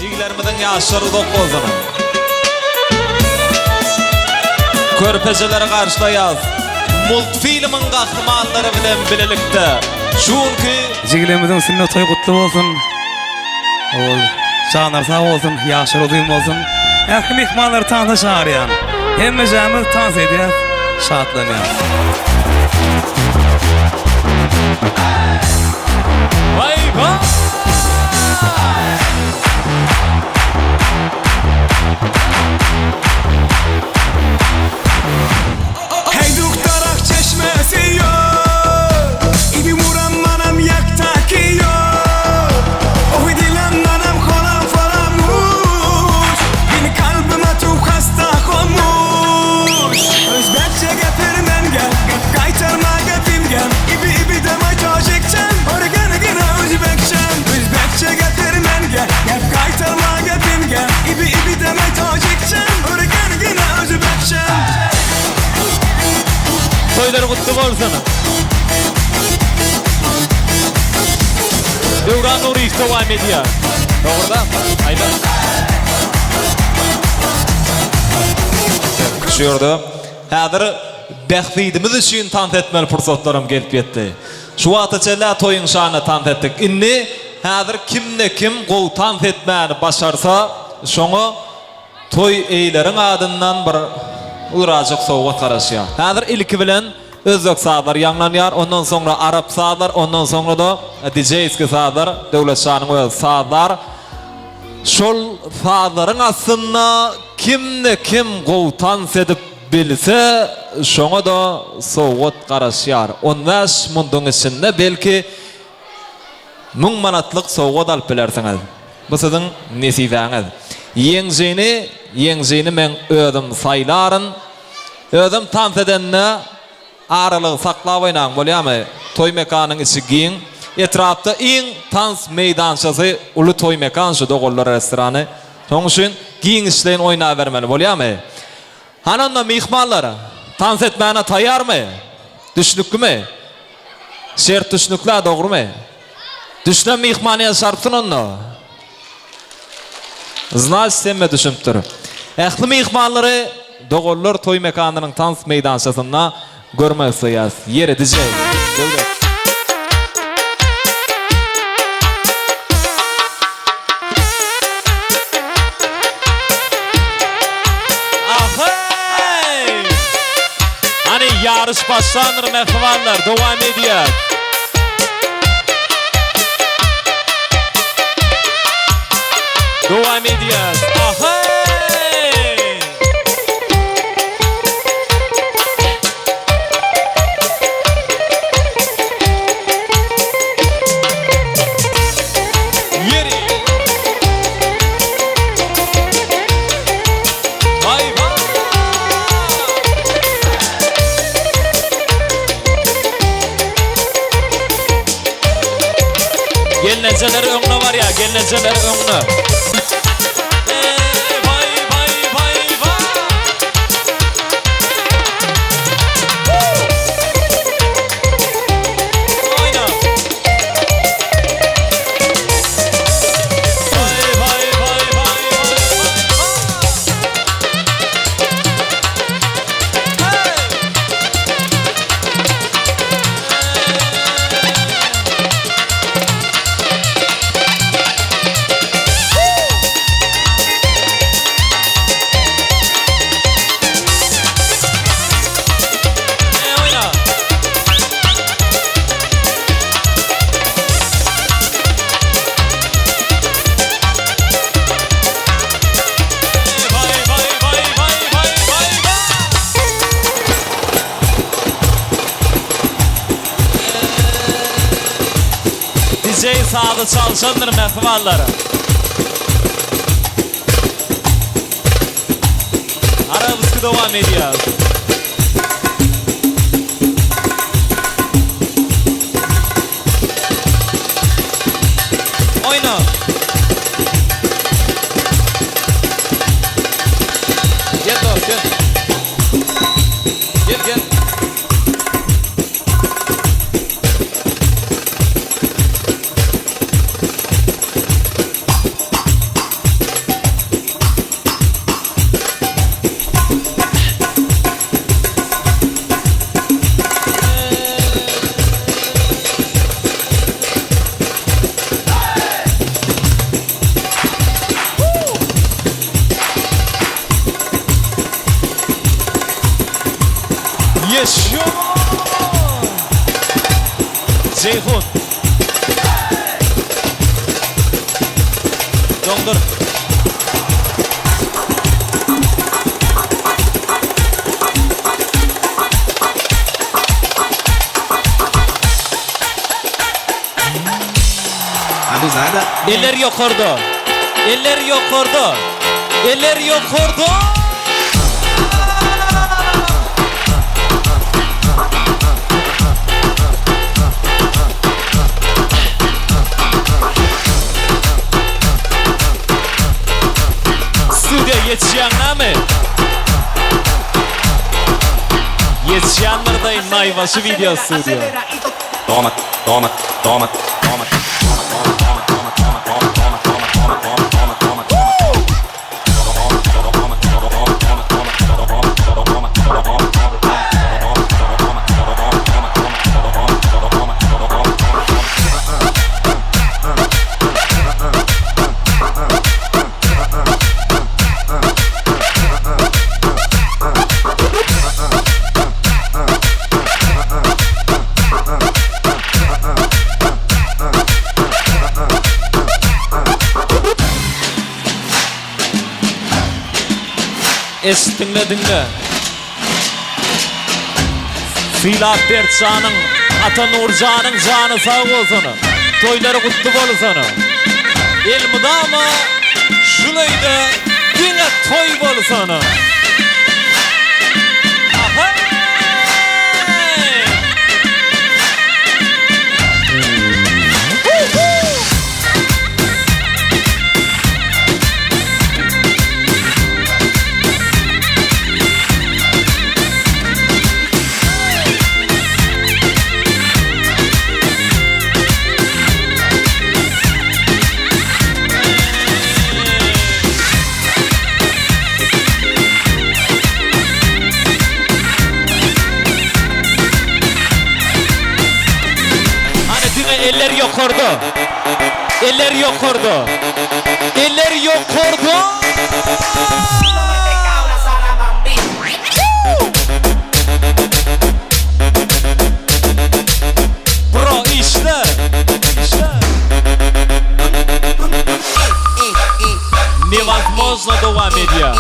Jigilerimizin yaşları dokuzunu. Körpecelere karşılayaz. Multfilmin kahramanları bilen bilelikte. Çünkü Jigilerimizin sünnet toyu kutlu olsun. Şanlar sağ olsun, yaşar duyum olsun. Erkim ihmalları tanıda çağırıyan. Hem mecamız tanıs ediyor, şahatlanıyor. vay vay. Hey duktarak çeşmesi yok. İbi muram manam yaktaki yok. O dilim manam kolam falamuş. Beni kalbime çok hasta koymuş. Özbekçe getirmen gel. Kaytarma getirgen. İbi deme çocukcan. Organı gene Özbekçen. Özbekçe getirmen gel. Kaytarma getirgen. İbi deme çocukcan. Organı gene Özbekçen. Toyları kutlu olsun. Devran Nuri işte devam ediyor. Doğrudan mı? Hayır. Şurada. Hazır behfidimiz için tant etmeli fırsatlarım gelip yetti. Şu ataçela toyun şanı tant ettik. İnni hazır kim kol tant etmeni başarsa şonu toy eylerin adından bir Uracık soğuk karışıyor. Hazır ilki bilen Özbek sağlar yanlanıyor, ondan sonra Arap sağlar, ondan sonra da DJ'ski sağlar, devlet şanı sağlar. Şol sağların aslında kim kovtan sedip bilse, şona da soğuk karışıyor. 15 mundun içinde belki 1000 manatlık soğuk alıp bilersiniz. Bu sizin nesifeniz. Yengzini men ödüm sayların, ödüm tant edenine aralığı saklav oynan bolyamy. Toy mekanın içi giyin. Etrafta en tans meydançası ulu toy mekan şu Dogollar restoranı. Onun için giyin işleyin oyna vermeli bolyamy. Hananda mihmanlara tans etmene tayar mı? Düşnüklü mü? Şert düşnükler doğru mu? Düşnen mihmanıya şarpsın onu. Znal sistemme düşünüp dur. Ehli mihmanları Dogollar toy mekanının tans meydançasına görmek sayas. Yeri DJ. Devlet. Ahey! Hani yarış başlanır mehvanlar. Devam ediyor. Devam ediyoruz. Ahey! Yeri! Vay vay! Gelineceleri önüne var ya, gelineceleri önüne. DJ sağda çalışandır mehvalları. Arabıskı devam ediyor. Oyna. Gel dost gel. Gel. Döndür. Hadi zada. Eller yukarıda. Eller yukarıda. Eller yukarıda. Stüdyo yetişenler mi? Yetişenlerdeyim Nayvaşı video stüdyo. Toma, toma, toma, toma. Dinle. Silah Bertcan'ın, Ata Nurcan'ın canı sağ olsun. Toyları kutlu olsun. Elmudama şulayda yine toy olsun. Eller yukarıda. Eller yukarıda. Eller yukarıda. Bro işte. Невозможно дома медиа.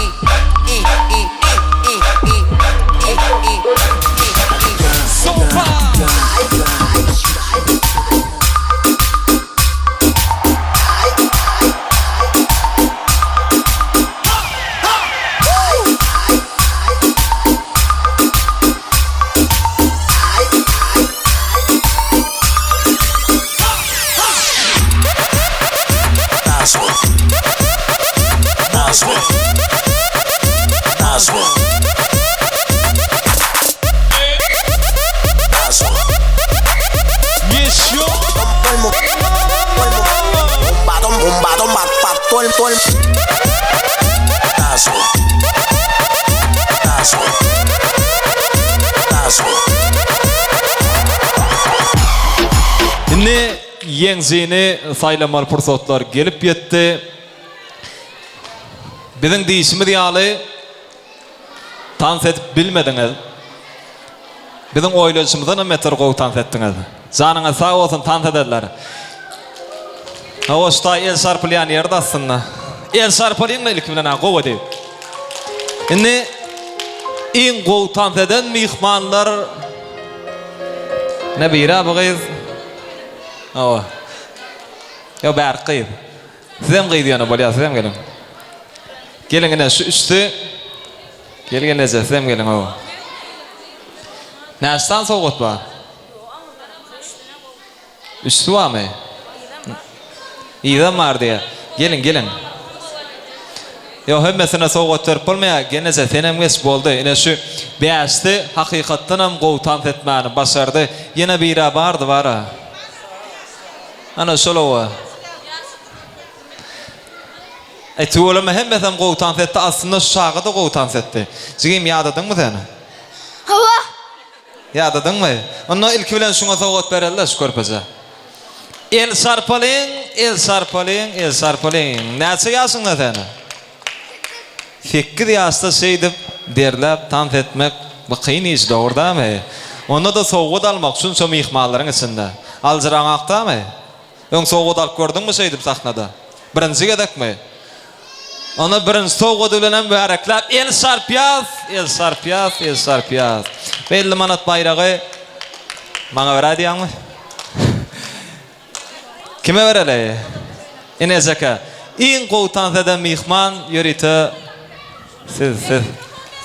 Супа. Şimdi yeni saylamar fırsatlar gelip yetti. Bizim değişimi diyalı tans edip bilmediniz. Bizim oylaşımızdan metre kovu tans ettiniz. Canına sağ olsun tans ederler. Hoşta el şarpılayan yerde aslında. El şarpılayan mı ilk bilen kovu değil. Şimdi en kovu tans eden mihmanlar ne bira bu kız? Oh. Ya berqiyib. Sizem qiydiyanı bolya, sizem gelin. Gelin yine şu üstü. Gelin nece, sizem gelin o. Nästan soğut ba? Üstü var mı? İyiden var diye. Gelin. Ya hemmesine soğut törp olmaya, genece senem geç boldu. Yine şu beşti, hakikatten hem qoğutan etmeni başardı. Yine bira vardı var ha. Ana şöyle tuğulama hem mesela qoğutan etti aslında şağı da qoğutan etti. Cigim yadadın mı sen? Hava. Yadadın mı? Onunla ilk bilen şuna soğut berelle şu körpece. El sarpalin. Neyse yaşın da sen? Fikir yaşta şeydi derlep tant etmek bu kıyın iş doğruda mı? Onda da soğut almak şun ihmalların içinde. Alcıran akta mı? Ön soğut alıp gördün mü şeydim sahnada? Birinci gedekmi? Ona birinci toğu dölenen bu hareklap el sarpiyaz, el sarpiyaz, el sarpiyaz. Belli manat bayrağı bana ver diýanmy? Kime verele? Inezaka. İň gowtan eden mihman ýörite siz.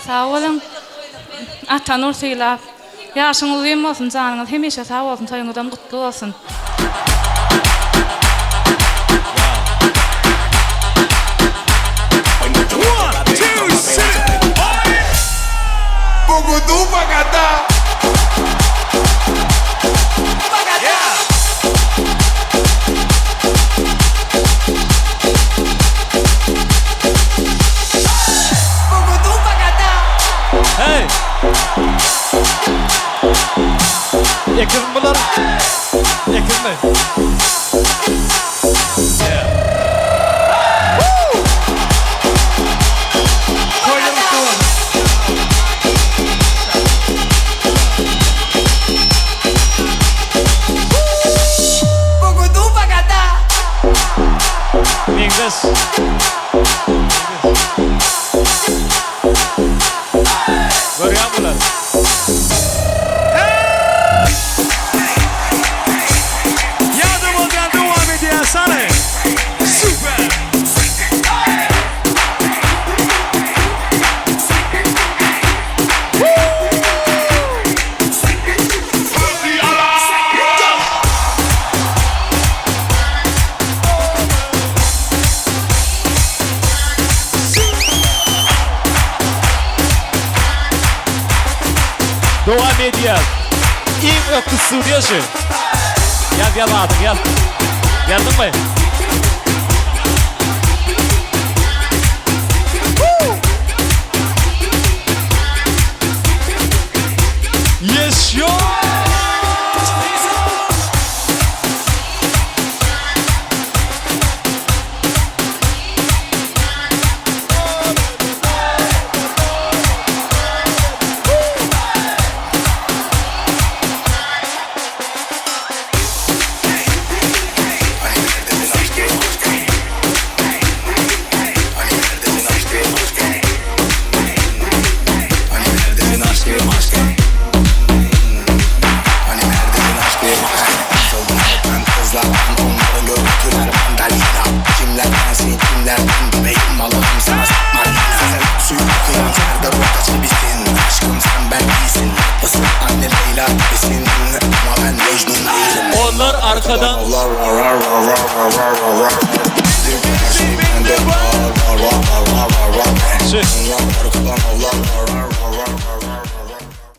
Sağ olun. Atanur Seylap. Yaşın uzun olsun canınız. Hemişe sağ olsun. Toyunuzdan kutlu olsun. Bugudu bagada. Bugudu bagada. Hey! Ekin bular. Ekin mi? Bugudu bagada. English. Görýän bular. Yadımızdan devam ediyor sana. Süper. Devam ediyor. İň öküz stüdyosu. Gel adım gel. Geldin mi? Yes yo. Onlar arkadan Çık.